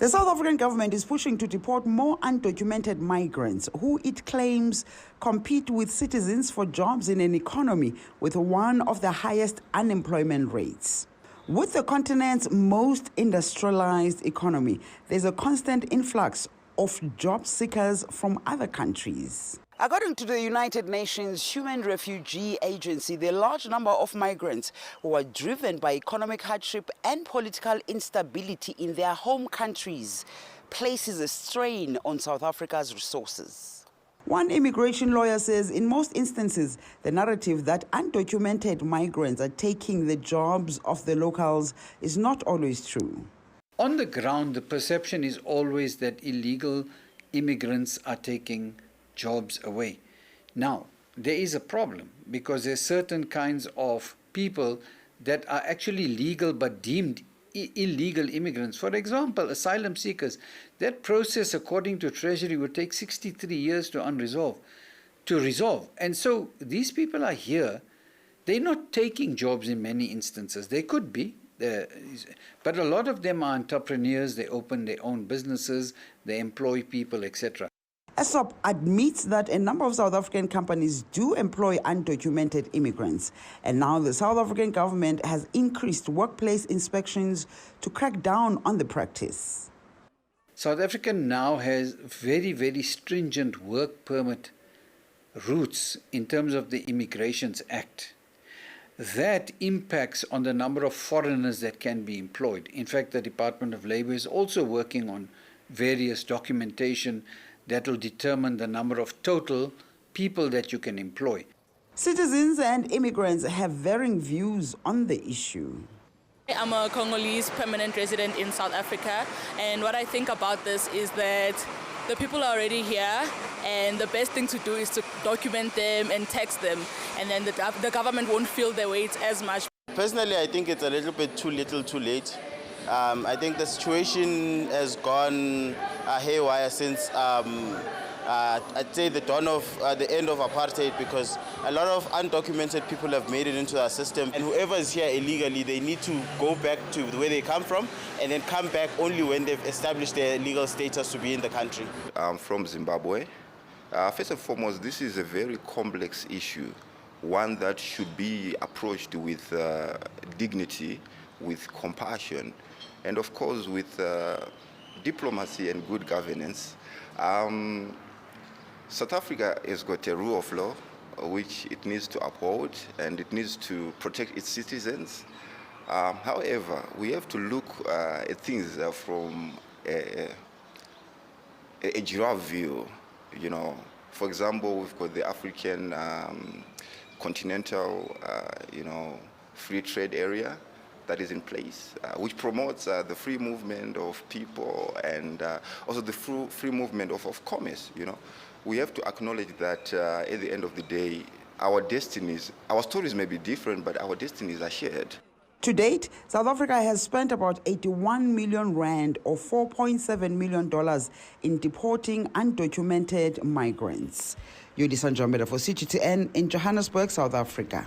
The South African government is pushing to deport more undocumented migrants who it claims compete with citizens for jobs in an economy with one of the highest unemployment rates. With the continent's most industrialized economy, there's a constant influx of job seekers from other countries. According to the United Nations Human Refugee Agency, the large number of migrants who are driven by economic hardship and political instability in their home countries places a strain on South Africa's resources. One immigration lawyer says in most instances, the narrative that undocumented migrants are taking the jobs of the locals is not always true. On the ground, the perception is always that illegal immigrants are taking jobs away. Now, there is a problem because there's certain kinds of people that are actually legal but deemed illegal immigrants. For example, asylum seekers. That process, according to Treasury, would take 63 years to resolve. And so these people are here. They're not taking jobs in many instances. They could be. But a lot of them are entrepreneurs. They open their own businesses. They employ people, etc. ESOP admits that a number of South African companies do employ undocumented immigrants. And now the South African government has increased workplace inspections to crack down on the practice. South Africa now has very, very stringent work permit routes in terms of the Immigrations Act. That impacts on the number of foreigners that can be employed. In fact, the Department of Labour is also working on various documentation that will determine the number of total people that you can employ. Citizens and immigrants have varying views on the issue. I'm a Congolese permanent resident in South Africa, and what I think about this is that the people are already here, and the best thing to do is to document them and tax them, and then the government won't feel the weight as much. Personally, I think it's a little bit too little too late. I think the situation has gone haywire since I'd say the dawn of the end of apartheid, because a lot of undocumented people have made it into our system, and whoever is here illegally, they need to go back to where they come from and then come back only when they've established their legal status to be in the country. I'm from Zimbabwe. First and foremost, this is a very complex issue, one that should be approached with dignity, with compassion, and of course with diplomacy and good governance. South Africa has got a rule of law which it needs to uphold, and it needs to protect its citizens. However, we have to look at things from a giraffe view. You know, for example, we've got the African continental, free trade area that is in place, which promotes the free movement of people and also the free movement of commerce. You know, we have to acknowledge that at the end of the day, our destinies, our stories may be different, but our destinies are shared. To date, South Africa has spent about 81 million rand or $4.7 million in deporting undocumented migrants. Yudi Sanjambela for CGTN in Johannesburg, South Africa.